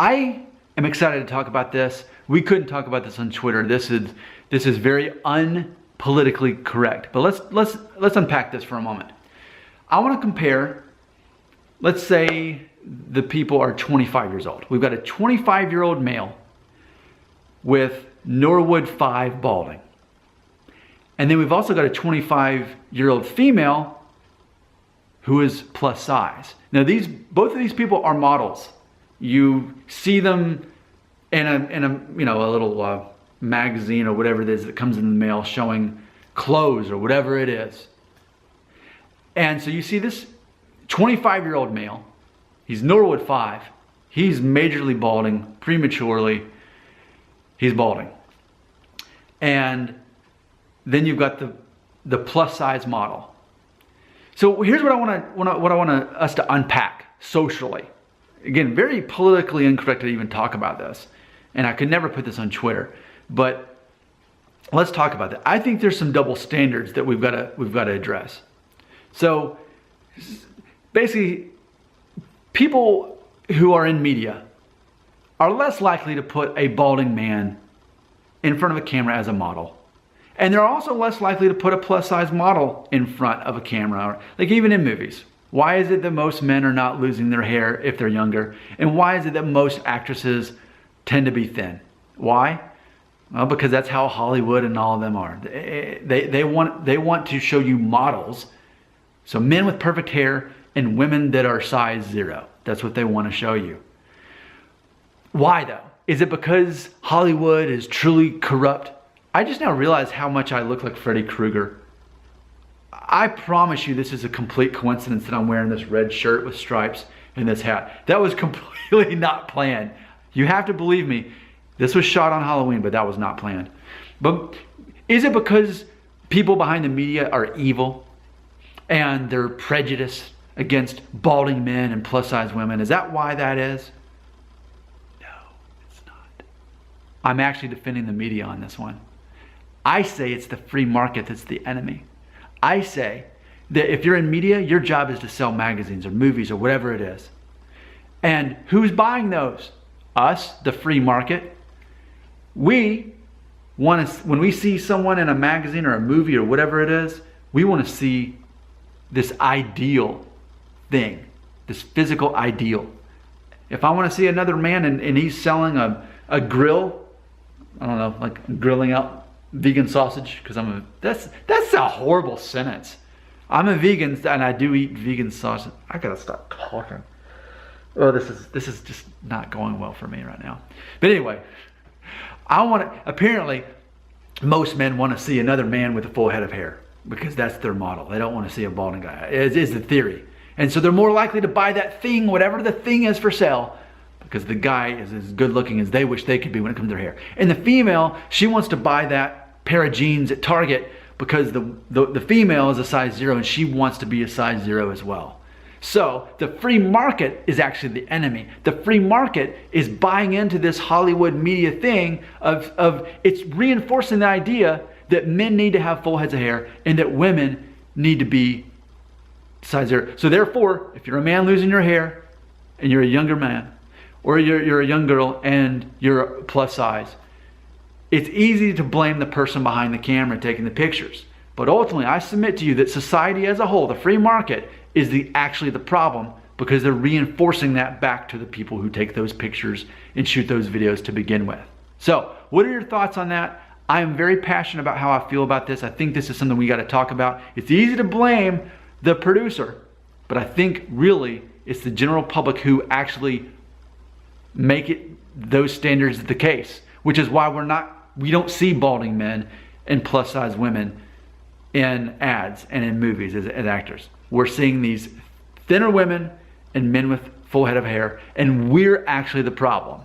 I am excited to talk about this. We couldn't talk about this on Twitter. This is very unpolitically correct. But let's unpack this for a moment. I want to compare, let's say the people are 25 years old. We've got a 25-year-old male with Norwood 5 balding. And then we've also got a 25-year-old female who is plus size. Now both of these people are models. You see them in a little magazine or whatever it is that comes in the mail showing clothes or whatever it is. And so you see this 25-year-old male. He's Norwood 5. He's majorly balding, prematurely. He's balding. And then you've got the plus size model. So here's what I want us to unpack socially. Again, very politically incorrect to even talk about this. And I could never put this on Twitter, but let's talk about that. I think there's some double standards that we've got to address. So basically, people who are in media are less likely to put a balding man in front of a camera as a model. And they're also less likely to put a plus size model in front of a camera, like even in movies. Why is it that most men are not losing their hair if they're younger? And why is it that most actresses tend to be thin? Why? Well, because that's how Hollywood and all of them are. They want to show you models. So men with perfect hair and women that are size 0. That's what they want to show you. Why though? Is it because Hollywood is truly corrupt? I just now realize how much I look like Freddy Krueger. I promise you this is a complete coincidence that I'm wearing this red shirt with stripes and this hat. That was completely not planned. You have to believe me. This was shot on Halloween, but that was not planned. But is it because people behind the media are evil and they're prejudiced against balding men and plus size women? Is that why that is? No, it's not. I'm actually defending the media on this one. I say it's the free market that's the enemy. I say that if you're in media, your job is to sell magazines or movies or whatever it is. And who's buying those? Us, the free market. We want to, when we see someone in a magazine or a movie or whatever it is, we want to see this ideal thing, this physical ideal. If I want to see another man and he's selling a grill, I don't know, like grilling out vegan sausage, because that's a horrible sentence. I'm a vegan and I do eat vegan sausage. I gotta stop talking. Oh, this is just not going well for me right now. But anyway, apparently most men want to see another man with a full head of hair because that's their model. They don't want to see a balding guy. It is the theory. And so they're more likely to buy that thing, whatever the thing is for sale, because the guy is as good looking as they wish they could be when it comes to their hair. And the female, she wants to buy that pair of jeans at Target because the female is a size 0 and she wants to be a size 0 as well. So the free market is actually the enemy. The free market is buying into this Hollywood media thing of it's reinforcing the idea that men need to have full heads of hair and that women need to be size 0. So therefore, if you're a man losing your hair and you're a younger man, or you're a young girl and you're plus size, it's easy to blame the person behind the camera taking the pictures. But ultimately, I submit to you that society as a whole, the free market, is actually the problem, because they're reinforcing that back to the people who take those pictures and shoot those videos to begin with. So, what are your thoughts on that? I am very passionate about how I feel about this. I think this is something we got to talk about. It's easy to blame the producer, but I think really it's the general public who actually make it those standards the case, which is why we don't see balding men and plus size women in ads and in movies as actors. We're seeing these thinner women and men with full head of hair, and we're actually the problem.